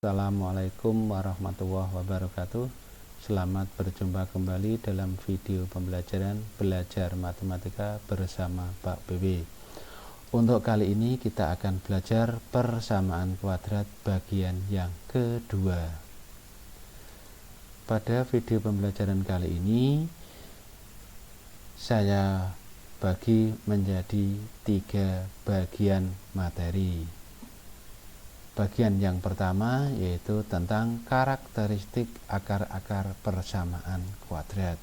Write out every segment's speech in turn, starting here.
Assalamualaikum warahmatullahi wabarakatuh. Selamat berjumpa kembali dalam video pembelajaran belajar matematika bersama Pak BB. Untuk kali ini kita akan belajar persamaan kuadrat bagian yang kedua. Pada video pembelajaran kali ini saya bagi menjadi 3 bagian materi. Bagian yang pertama yaitu tentang karakteristik akar-akar persamaan kuadrat.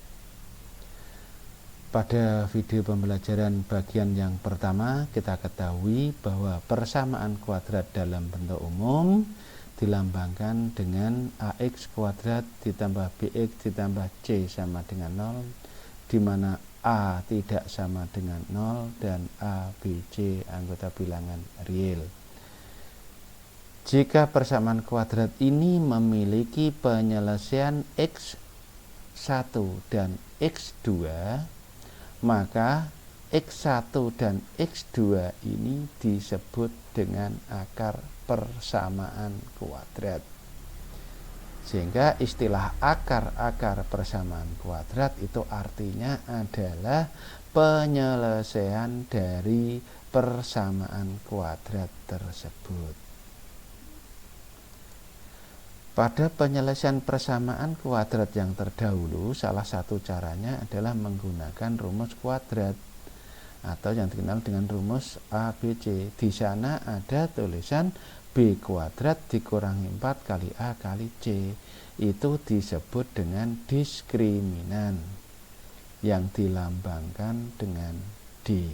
Pada video pembelajaran bagian yang pertama kita ketahui bahwa persamaan kuadrat dalam bentuk umum dilambangkan dengan ax kuadrat ditambah bx ditambah c sama dengan 0, di mana a tidak sama dengan 0 dan a, b, c anggota bilangan real. Jika persamaan kuadrat ini memiliki penyelesaian x1 dan x2, maka x1 dan x2 ini disebut dengan akar persamaan kuadrat. Sehingga istilah akar-akar persamaan kuadrat itu artinya adalah penyelesaian dari persamaan kuadrat tersebut. Pada penyelesaian persamaan kuadrat yang terdahulu, salah satu caranya adalah menggunakan rumus kuadrat atau yang dikenal dengan rumus ABC. Di sana ada tulisan B kuadrat dikurangi 4 kali A kali C. Itu disebut dengan diskriminan yang dilambangkan dengan D.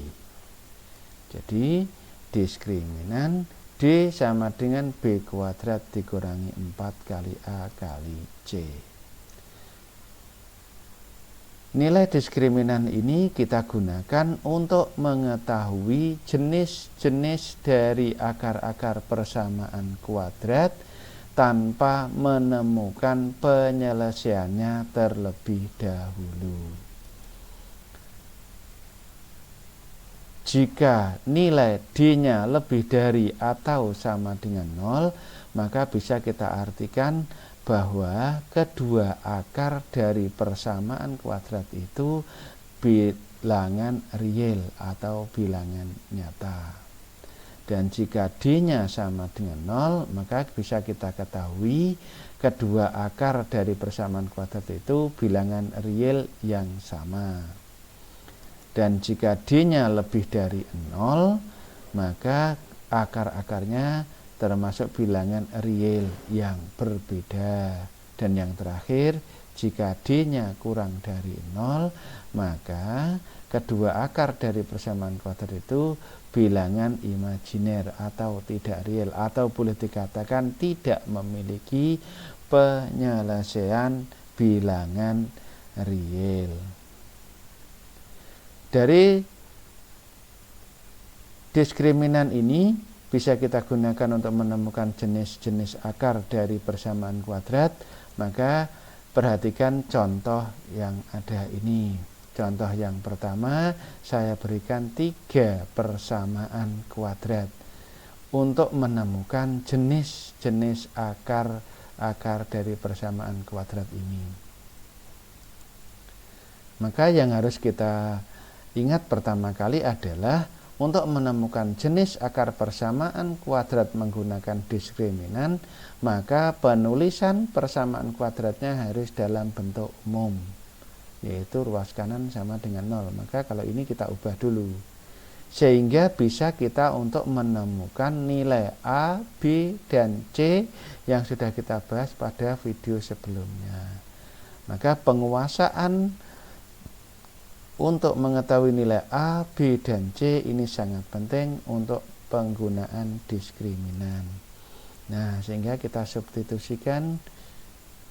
Jadi diskriminan D sama dengan B kuadrat dikurangi 4 kali A kali C. Nilai diskriminan ini kita gunakan untuk mengetahui jenis-jenis dari akar-akar persamaan kuadrat tanpa menemukan penyelesaiannya terlebih dahulu. Jika nilai D-nya lebih dari atau sama dengan 0, maka bisa kita artikan bahwa kedua akar dari persamaan kuadrat itu bilangan real atau bilangan nyata. Dan jika D-nya sama dengan 0, maka bisa kita ketahui kedua akar dari persamaan kuadrat itu bilangan real yang sama. Dan jika D-nya lebih dari 0, maka akar-akarnya termasuk bilangan real yang berbeda. Dan yang terakhir, jika D-nya kurang dari 0, maka kedua akar dari persamaan kuadrat itu bilangan imajiner atau tidak real, atau boleh dikatakan tidak memiliki penyelesaian bilangan real. Dari diskriminan ini bisa kita gunakan untuk menemukan jenis-jenis akar dari persamaan kuadrat. Maka perhatikan contoh yang ada ini. Contoh yang pertama, saya berikan 3 persamaan kuadrat untuk menemukan jenis-jenis akar dari persamaan kuadrat ini. Maka yang harus kita ingat pertama kali adalah untuk menemukan jenis akar persamaan kuadrat menggunakan diskriminan, maka penulisan persamaan kuadratnya harus dalam bentuk umum, yaitu ruas kanan sama dengan 0. Maka kalau ini kita ubah dulu, sehingga bisa kita untuk menemukan nilai A, B, dan C yang sudah kita bahas pada video sebelumnya. Maka penguasaan untuk mengetahui nilai A, B, dan C ini sangat penting untuk penggunaan diskriminan. Nah, sehingga kita substitusikan,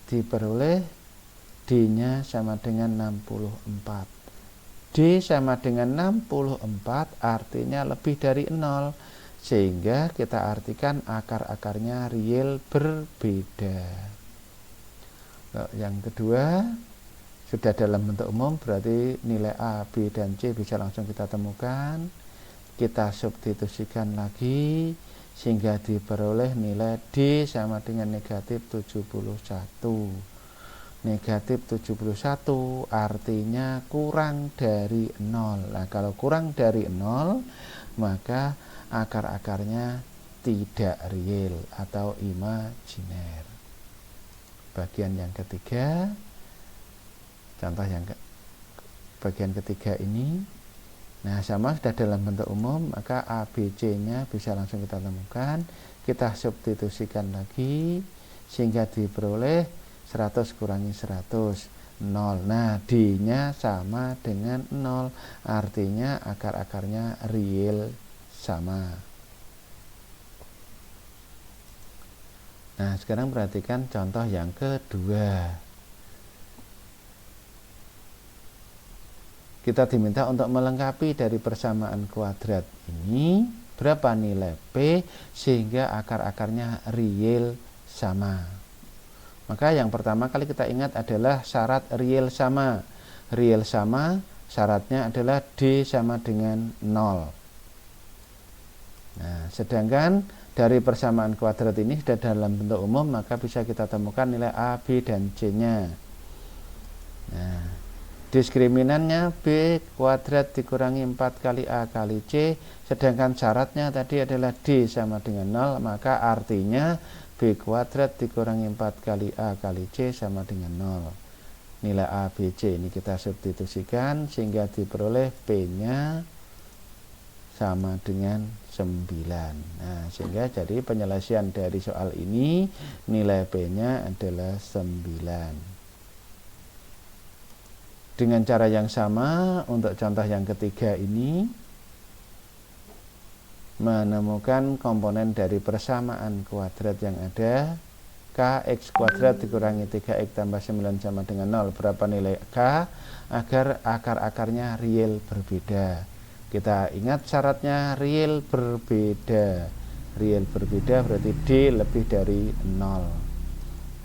diperoleh D-nya sama dengan 64. D sama dengan 64 artinya lebih dari 0, sehingga kita artikan akar-akarnya real berbeda. Yang kedua, sudah dalam bentuk umum, berarti nilai A, B, dan C bisa langsung kita temukan. Kita substitusikan lagi, sehingga diperoleh nilai D sama dengan negatif 71. Negatif 71 artinya kurang dari 0. Nah, kalau kurang dari 0, maka akar-akarnya tidak real atau imajiner. Bagian yang ketiga, contoh yang bagian ketiga ini, nah sama sudah dalam bentuk umum, maka ABC-nya bisa langsung kita temukan. Kita substitusikan lagi sehingga diperoleh 100 kurangi 100, 0. Nah, D-nya sama dengan 0, artinya akar-akarnya real sama. Nah, sekarang perhatikan contoh yang kedua. Kita diminta untuk melengkapi dari persamaan kuadrat ini berapa nilai P sehingga akar-akarnya real sama. Maka yang pertama kali kita ingat adalah syarat real sama. Real sama syaratnya adalah D sama dengan 0. Nah, sedangkan dari persamaan kuadrat ini sudah dalam bentuk umum, maka bisa kita temukan nilai A, B, dan C-nya. Nah, diskriminannya B kuadrat dikurangi 4 kali A kali C, sedangkan syaratnya tadi adalah D sama dengan 0, maka artinya B kuadrat dikurangi 4 kali A kali C sama dengan 0. Nilai A, B, C ini kita substitusikan sehingga diperoleh P-nya sama dengan 9. Nah, sehingga jadi penyelesaian dari soal ini nilai P-nya adalah 9. Dengan cara yang sama untuk contoh yang ketiga ini, menemukan komponen dari persamaan kuadrat yang ada kx kuadrat dikurangi 3x tambah 9 sama dengan 0. Berapa nilai k agar akar-akarnya real berbeda. Kita ingat syaratnya real berbeda. Real berbeda berarti D lebih dari 0.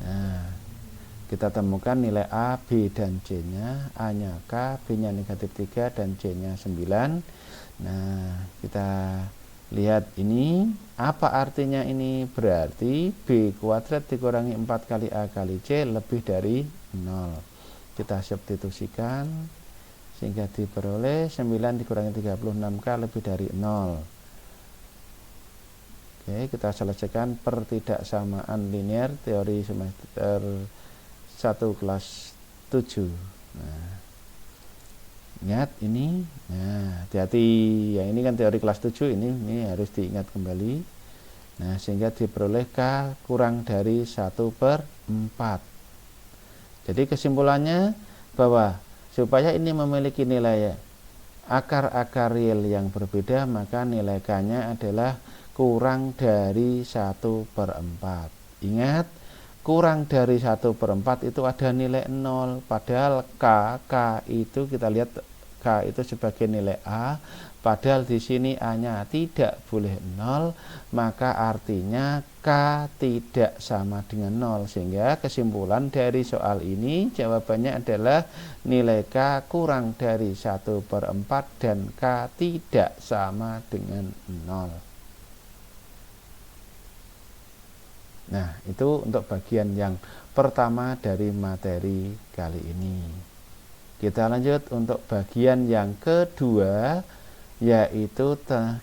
Nah, kita temukan nilai A, B, dan C-nya. A-nya K, B-nya negatif 3, dan C-nya 9. Nah, kita lihat ini, apa artinya ini? Berarti B kuadrat dikurangi 4 kali A kali C lebih dari 0. Kita substitusikan sehingga diperoleh 9 dikurangi 36K lebih dari 0. Oke, kita selesaikan pertidaksamaan linear teori semester 1 kelas 7. Nah, ingat ini, nah hati-hati, yang ini kan teori kelas 7, ini harus diingat kembali. Nah, sehingga diperoleh K kurang dari 1/4. Jadi kesimpulannya bahwa supaya ini memiliki nilai akar-akar real yang berbeda, maka nilai K-nya adalah kurang dari 1/4. Ingat, kurang dari 1/4 itu ada nilai 0, padahal K itu kita lihat K itu sebagai nilai A, padahal di sini A-nya tidak boleh 0, maka artinya K tidak sama dengan 0, sehingga kesimpulan dari soal ini jawabannya adalah nilai K kurang dari 1/4 dan K tidak sama dengan 0. Nah, itu untuk bagian yang pertama dari materi kali ini. Kita lanjut untuk bagian yang kedua, yaitu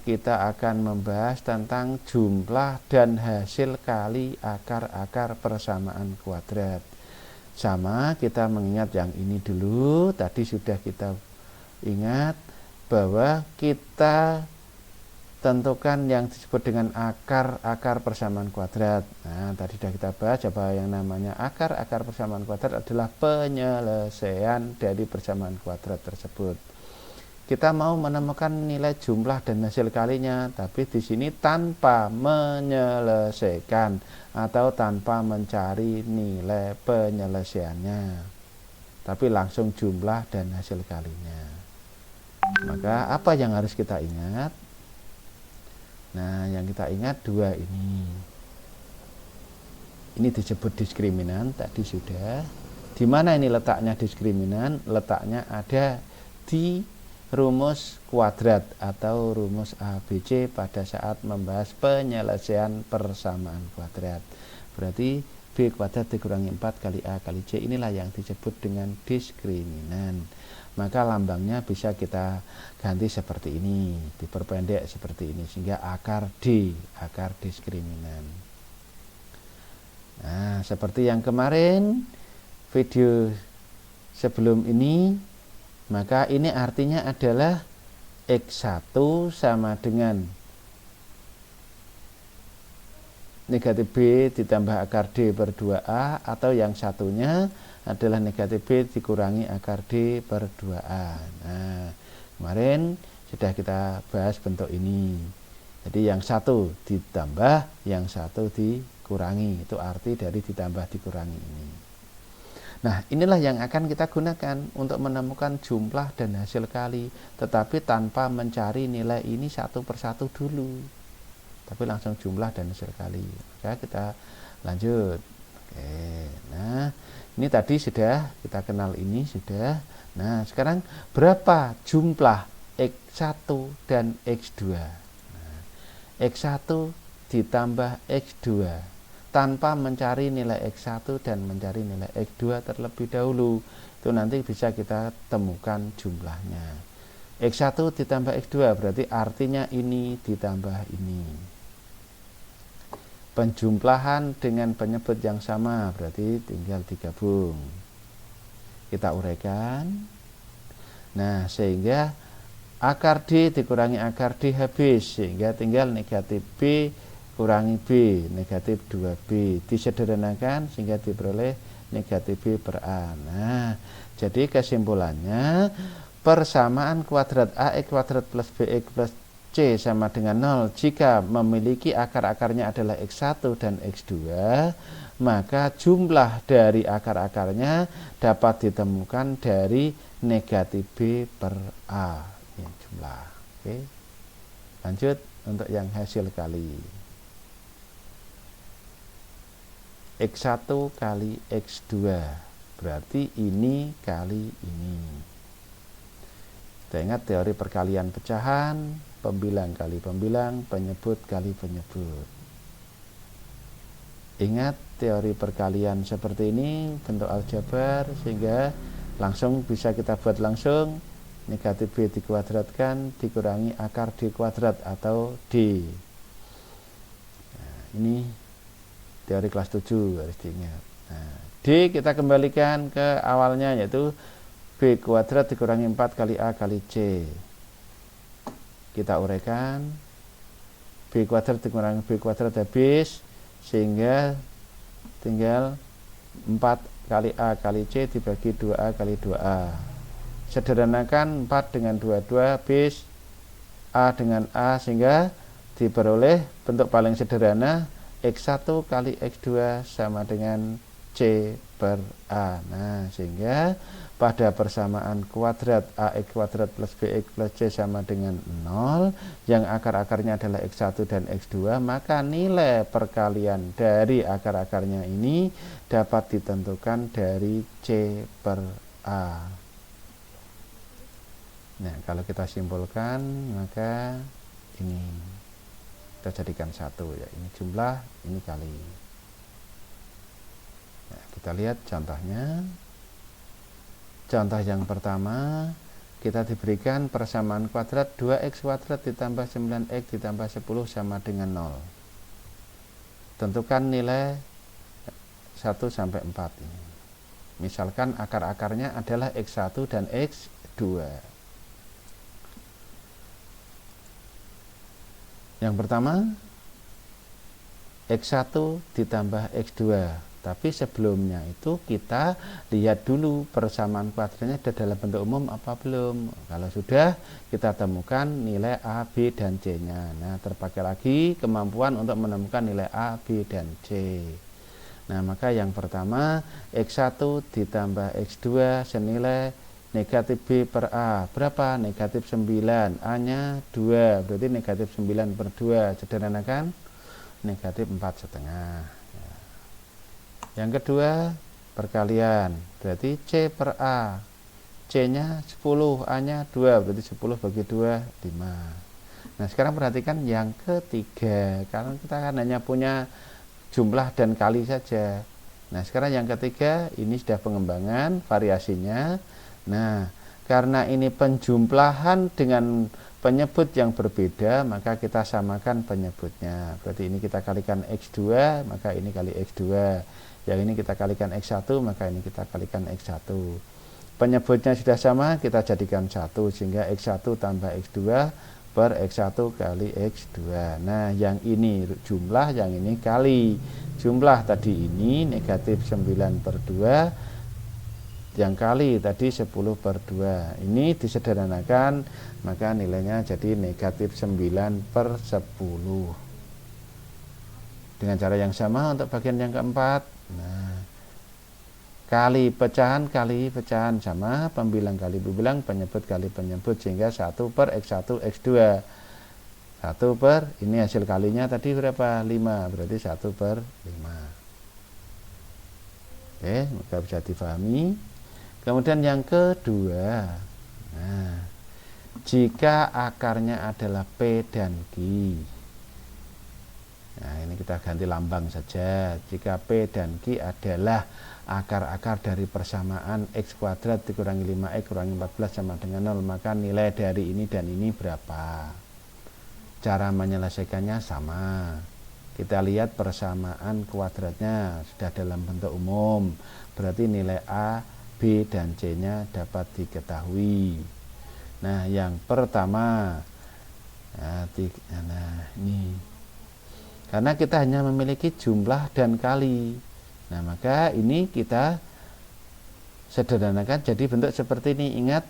kita akan membahas tentang jumlah dan hasil kali akar-akar persamaan kuadrat. Sama, kita mengingat yang ini dulu. Tadi sudah kita ingat bahwa kita tentukan yang disebut dengan akar-akar persamaan kuadrat. Nah, tadi sudah kita bahas bahwa yang namanya akar-akar persamaan kuadrat adalah penyelesaian dari persamaan kuadrat tersebut. Kita mau menemukan nilai jumlah dan hasil kalinya, tapi di sini tanpa menyelesaikan atau tanpa mencari nilai penyelesaiannya, tapi langsung jumlah dan hasil kalinya. Maka apa yang harus kita ingat? Nah, yang kita ingat dua ini. Ini disebut diskriminan, tadi sudah. Di mana ini letaknya diskriminan? Letaknya ada di rumus kuadrat atau rumus ABC pada saat membahas penyelesaian persamaan kuadrat. Berarti B kuadrat dikurangi 4 kali A kali C, inilah yang disebut dengan diskriminan. Maka lambangnya bisa kita ganti seperti ini, diperpendek seperti ini, sehingga akar D, akar diskriminan. Nah, seperti yang kemarin video sebelum ini, maka ini artinya adalah X1 sama dengan negatif B ditambah akar D per 2A, atau yang satunya adalah negatif B dikurangi akar D per 2A. Nah, kemarin sudah kita bahas bentuk ini. Jadi yang satu ditambah, yang satu dikurangi. Itu arti dari ditambah dikurangi ini. Nah, inilah yang akan kita gunakan untuk menemukan jumlah dan hasil kali, tetapi tanpa mencari nilai ini satu persatu dulu, tapi langsung jumlah dan hasil kali. Maka kita lanjut. Oke, nah ini tadi sudah kita kenal, ini sudah. Nah, sekarang berapa jumlah X1 dan X2? Nah, X1 ditambah X2 tanpa mencari nilai X1 dan mencari nilai X2 terlebih dahulu. Itu nanti bisa kita temukan jumlahnya. X1 ditambah X2 berarti artinya ini ditambah ini. Penjumlahan dengan penyebut yang sama berarti tinggal digabung. Kita uraikan. Nah, sehingga akar D dikurangi akar D habis, sehingga tinggal negatif B kurangi B, negatif 2B, disederhanakan sehingga diperoleh negatif B per A. Nah, jadi kesimpulannya persamaan kuadrat AX kuadrat plus BX plus C sama dengan 0 jika memiliki akar-akarnya adalah X1 dan X2, maka jumlah dari akar-akarnya dapat ditemukan dari negatif B per A. Ini jumlah. Oke. Lanjut untuk yang hasil kali. X1 kali X2 berarti ini kali ini. Kita ingat teori perkalian pecahan, pembilang kali pembilang, penyebut kali penyebut. Ingat teori perkalian seperti ini, bentuk aljabar, sehingga langsung bisa kita buat langsung. Negatif B dikuadratkan dikurangi akar D kuadrat atau D. Nah, ini teori kelas 7 harus diingat. Nah, D kita kembalikan ke awalnya, yaitu B kuadrat dikurangi 4 kali A kali C. Kita uraikan. B kuadrat dikurangi B kuadrat habis, sehingga tinggal 4 kali A kali C dibagi 2A kali 2A. Sederhanakan 4 dengan 22 habis, A dengan A, sehingga diperoleh bentuk paling sederhana X1 kali X2 sama dengan C per A. Nah, sehingga pada persamaan kuadrat AX kuadrat plus BX plus C sama dengan 0, yang akar-akarnya adalah X1 dan X2, maka nilai perkalian dari akar-akarnya ini dapat ditentukan dari C per A. Nah, kalau kita simpulkan, maka ini kita jadikan satu, ya, ini jumlah, ini kali. Nah, kita lihat contohnya. Contoh yang pertama, kita diberikan persamaan kuadrat 2x kuadrat ditambah 9x ditambah 10 sama dengan 0. Tentukan nilai 1 sampai 4 ini. Misalkan akar-akarnya adalah X1 dan X2. Yang pertama, X1 ditambah X2. Tapi sebelumnya itu kita lihat dulu persamaan kuadratnya sudah dalam bentuk umum apa belum. Kalau sudah, kita temukan nilai A, B, dan C-nya. Nah, terpakai lagi kemampuan untuk menemukan nilai A, B, dan C. Nah, maka yang pertama, X1 ditambah X2 senilai negatif B per A. Berapa? Negatif 9. A-nya 2, berarti negatif 9 per 2. Sederhanakan, negatif 4,5. Yang kedua, perkalian, berarti C per A. C-nya 10, A-nya 2, berarti 10 bagi 2, 5. Nah, sekarang perhatikan yang ketiga, karena kita kan hanya punya jumlah dan kali saja. Nah, sekarang yang ketiga, ini sudah pengembangan variasinya. Nah, karena ini penjumlahan dengan penyebut yang berbeda, maka kita samakan penyebutnya. Berarti ini kita kalikan X2, maka ini kali X2. Yang ini kita kalikan X1, maka ini kita kalikan X1. Penyebutnya sudah sama, kita jadikan 1, sehingga X1 tambah X2 per X1 kali X2. Nah, yang ini jumlah, yang ini kali. Jumlah tadi ini negatif 9 per 2, yang kali tadi 10 per 2. Ini disederhanakan, maka nilainya jadi negatif 9 per 10. Dengan cara yang sama untuk bagian yang keempat. Nah, kali pecahan sama, pembilang kali pembilang, penyebut kali penyebut, sehingga 1 per X1 X2. 1 per, ini hasil kalinya tadi berapa? 5, berarti 1 per 5. Oke, maka bisa difahami. Kemudian yang kedua, nah, jika akarnya adalah P dan Q. Nah, ini kita ganti lambang saja. Jika P dan Q adalah akar-akar dari persamaan X kuadrat dikurangi 5X kurangi 14 sama dengan 0, maka nilai dari ini dan ini berapa? Cara menyelesaikannya sama. Kita lihat persamaan kuadratnya sudah dalam bentuk umum, berarti nilai A, B, dan C-nya dapat diketahui. Nah, yang pertama, ini karena kita hanya memiliki jumlah dan kali. Nah, maka ini kita sederhanakan jadi bentuk seperti ini. Ingat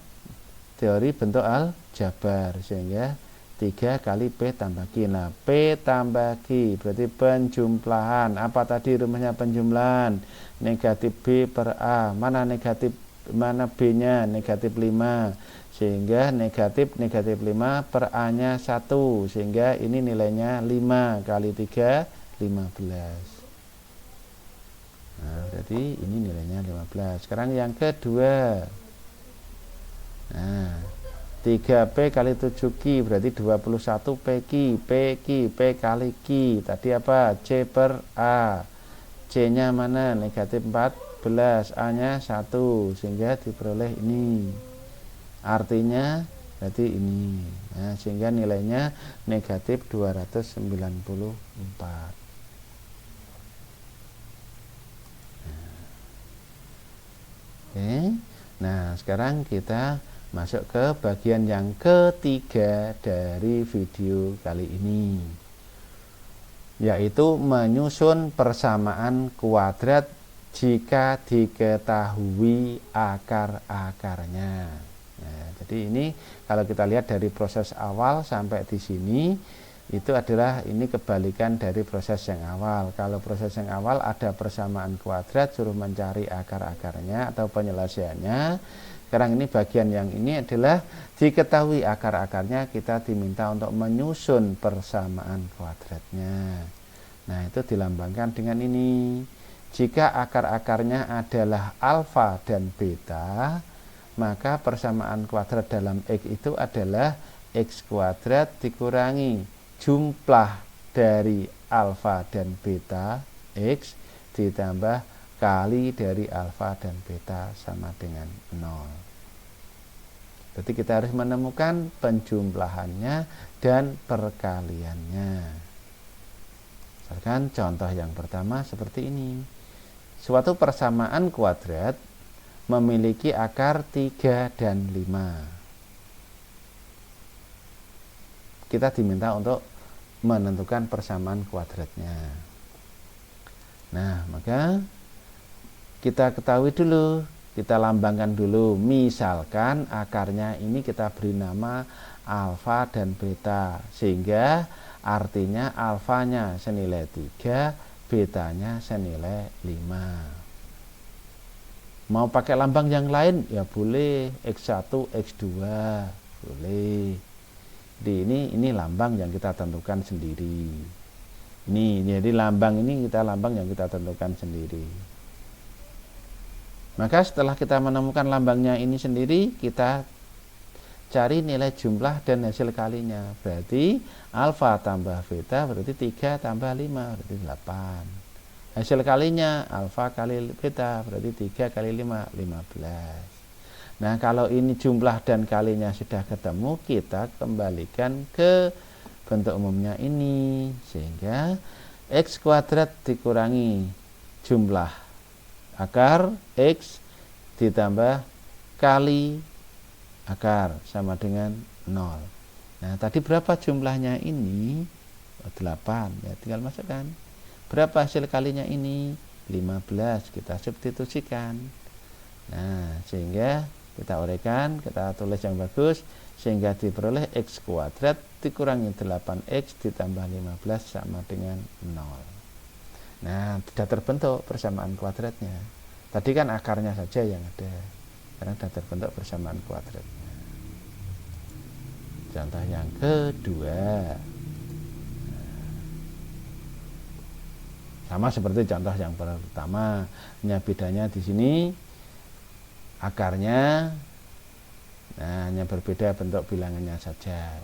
teori bentuk aljabar, sehingga 3 kali P tambah Q. Nah, P tambah Q berarti penjumlahan. Apa tadi rumusnya penjumlahan? Negatif B per A. Mana negatif, mana B-nya? Negatif 5. Sehingga negatif 5 per A-nya 1. Sehingga ini nilainya 5 kali 3, 15. Nah, berarti ini nilainya 15. Sekarang yang kedua. Nah, 3P kali 7Q berarti 21 PQ. P kali Q. Tadi apa? C per A. C-nya mana? Negatif 14. A-nya 1. Sehingga diperoleh ini. Artinya berarti ini. Nah, sehingga nilainya negatif 294. Oke. Nah, sekarang kita masuk ke bagian yang ketiga dari video kali ini, yaitu menyusun persamaan kuadrat jika diketahui akar-akarnya. Nah, jadi ini kalau kita lihat dari proses awal sampai di sini, itu adalah ini kebalikan dari proses yang awal. Kalau proses yang awal ada persamaan kuadrat, suruh mencari akar-akarnya atau penyelesaiannya. Sekarang ini bagian yang ini adalah diketahui akar-akarnya, kita diminta untuk menyusun persamaan kuadratnya. Nah, itu dilambangkan dengan ini. Jika akar-akarnya adalah alfa dan beta, maka persamaan kuadrat dalam X itu adalah X kuadrat dikurangi jumlah dari alfa dan beta X ditambah kali dari alfa dan beta sama dengan 0. Berarti kita harus menemukan penjumlahannya dan perkaliannya. Misalkan contoh yang pertama seperti ini. Suatu persamaan kuadrat memiliki akar 3 dan 5. Kita diminta untuk menentukan persamaan kuadratnya. Nah, maka kita ketahui dulu, kita lambangkan dulu. Misalkan akarnya ini kita beri nama alfa dan beta, sehingga artinya alfanya senilai 3, betanya senilai 5. Mau pakai lambang yang lain ya boleh, X1, X2 boleh. Ini lambang yang kita tentukan sendiri. Ini jadi lambang ini kita lambang yang kita tentukan sendiri. Maka setelah kita menemukan lambangnya ini sendiri, kita cari nilai jumlah dan hasil kalinya. Berarti alfa tambah beta berarti 3 tambah 5 berarti 8. Hasil kalinya alfa kali beta berarti 3 kali 5 15. Nah, kalau ini jumlah dan kalinya sudah ketemu, kita kembalikan ke bentuk umumnya ini, sehingga x kuadrat dikurangi jumlah akar x ditambah kali akar sama dengan 0. Nah, tadi berapa jumlahnya ini? 8. Ya, tinggal masukkan. Berapa hasil kalinya ini? 15. Kita substitusikan. Nah, sehingga kita uraikan, kita tulis yang bagus, sehingga diperoleh x kuadrat dikurangi 8x ditambah 15 sama dengan 0. Nah, sudah terbentuk persamaan kuadratnya. Tadi kan akarnya saja yang ada. Sekarang sudah terbentuk persamaan kuadratnya. Contoh yang kedua, sama seperti contoh yang pertama, hanya bedanya di sini akarnya, nah, hanya berbeda bentuk bilangannya saja.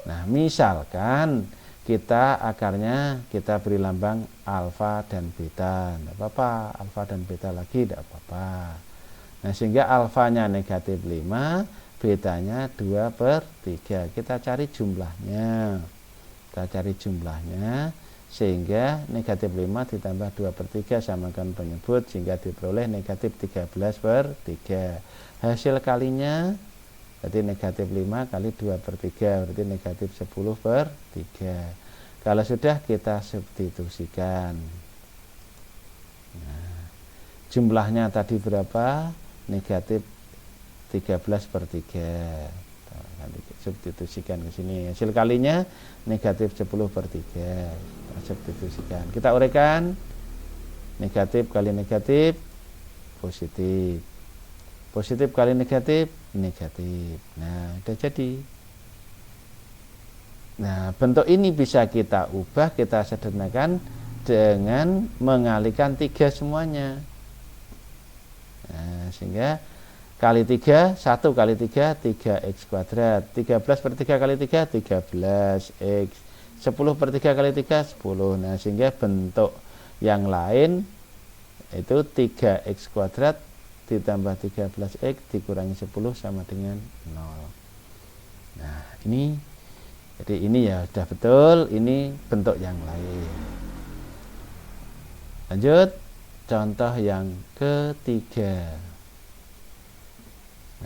Nah, misalkan kita akarnya kita beri lambang alfa dan beta, tidak apa-apa, alfa dan beta lagi tidak apa-apa. Nah, sehingga alfanya negatif 5, betanya 2/3. Kita cari jumlahnya. Sehingga negatif 5 ditambah 2/3 samakan penyebut, sehingga diperoleh negatif 13/3. Hasil kalinya berarti negatif 5 kali 2/3 berarti negatif 10/3. Kalau sudah, kita substitusikan. Nah, jumlahnya tadi berapa? Negatif 13/3. Substitusikan ke sini. Hasil kalinya negatif 10/3. Kita substitusikan. Kita uraikan. Negatif kali negatif positif. Positif kali negatif negatif. Nah, sudah jadi. Nah, bentuk ini bisa kita ubah, kita sederhanakan dengan mengalihkan 3 semuanya. Nah, sehingga kali 3, 1 kali 3, 3x kuadrat. 13/3 kali 3, 13x. 10/3 kali 3, 10. Nah, sehingga bentuk yang lain itu 3x kuadrat ditambah 13x dikurangi 10 sama dengan 0. Nah, ini, jadi ini ya sudah betul, ini bentuk yang lain. Lanjut, contoh yang ketiga.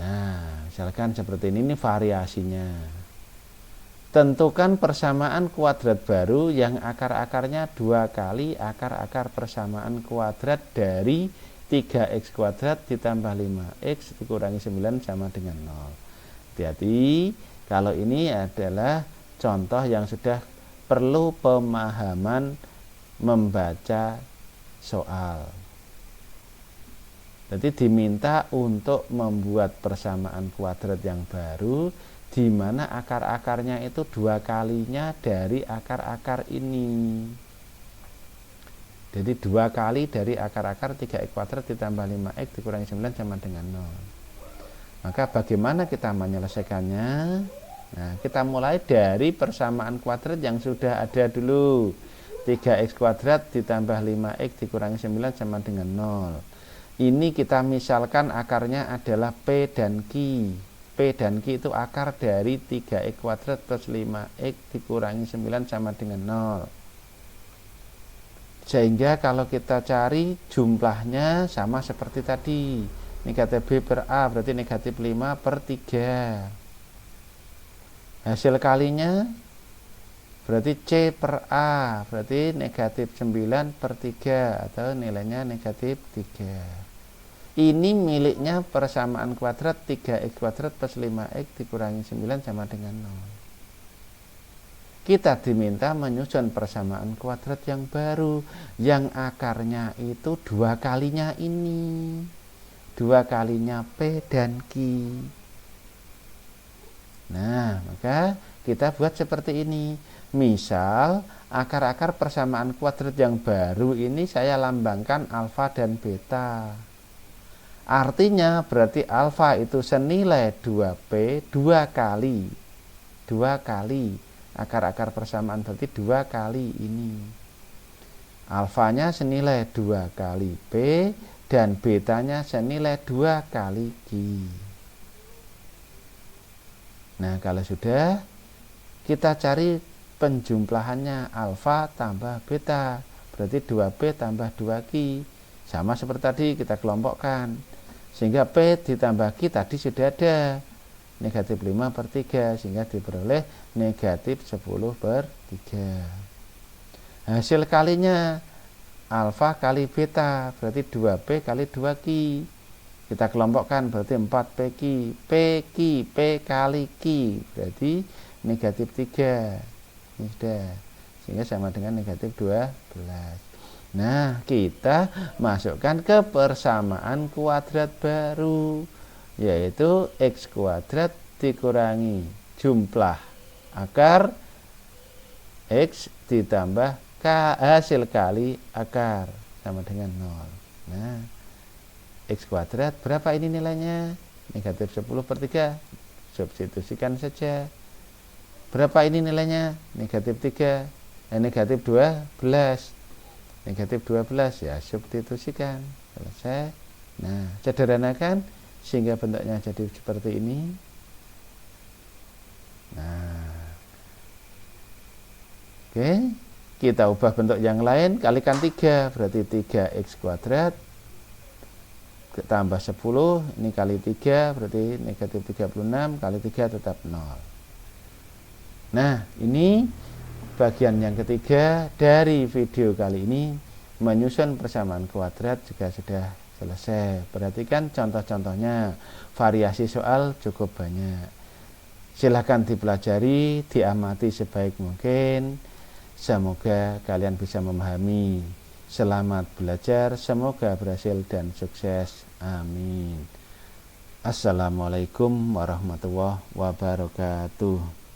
Nah, misalkan seperti ini variasinya. Tentukan persamaan kuadrat baru yang akar-akarnya 2 kali akar-akar persamaan kuadrat dari 3x kuadrat ditambah 5x dikurangi 9 sama dengan 0. Hati-hati, kalau ini adalah contoh yang sudah perlu pemahaman membaca soal. Jadi diminta untuk membuat persamaan kuadrat yang baru, di mana akar-akarnya itu 2 kalinya dari akar-akar ini. Jadi 2 kali dari akar-akar 3x kuadrat ditambah 5x dikurangi 9 sama dengan 0. Maka bagaimana kita menyelesaikannya? Nah, kita mulai dari persamaan kuadrat yang sudah ada dulu. 3x kuadrat ditambah 5x dikurangi 9 sama dengan 0. Ini kita misalkan akarnya adalah P dan Q. P dan Q itu akar dari 3x kuadrat plus 5x dikurangi 9 sama dengan 0. Sehingga kalau kita cari jumlahnya sama seperti tadi. Negatif B per A berarti negatif 5/3. Hasil kalinya berarti C per A berarti negatif 9/3 atau nilainya negatif 3. Ini miliknya persamaan kuadrat 3x kuadrat plus 5x dikurangi 9 sama dengan 0. Kita diminta menyusun persamaan kuadrat yang baru, yang akarnya itu 2 kalinya ini, 2 kalinya P dan Q. Nah, maka kita buat seperti ini. Misal akar-akar persamaan kuadrat yang baru ini saya lambangkan alfa dan beta. Artinya berarti alfa itu senilai 2P dua kali akar-akar persamaan, berarti 2 kali ini. Alfanya senilai 2 kali P dan betanya senilai 2 kali Q. Nah, kalau sudah, kita cari penjumlahannya alfa tambah beta, berarti 2P tambah 2Q. Sama seperti tadi kita kelompokkan, sehingga P ditambah Q tadi sudah ada negatif 5 per 3, sehingga diperoleh negatif 10 per 3. Hasil kalinya alfa kali beta, berarti 2P kali 2Q. Kita kelompokkan berarti 4PQ. PQ, P kali Q, berarti negatif 3. Ini sudah, sehingga sama dengan negatif 12. Nah, kita masukkan ke persamaan kuadrat baru, yaitu X kuadrat dikurangi jumlah akar X ditambah hasil kali akar sama dengan 0. Nah, X kuadrat berapa ini nilainya? Negatif 10 per 3. Substitusikan saja. Berapa ini nilainya? Negatif 3. Negatif 12. Negatif 12, ya substitusikan. Selesai. Nah, sederhanakan sehingga bentuknya jadi seperti ini. Nah, oke, kita ubah bentuk yang lain, kalikan 3, berarti 3x kuadrat tambah 10, ini kali 3 berarti negatif 36, kali 3 tetap 0. Nah, ini bagian yang ketiga dari video kali ini. Menyusun persamaan kuadrat juga sudah selesai. Perhatikan contoh-contohnya, variasi soal cukup banyak. Silahkan dipelajari, diamati sebaik mungkin. Semoga kalian bisa memahami. Selamat belajar, semoga berhasil dan sukses. Amin. Assalamualaikum warahmatullahi wabarakatuh.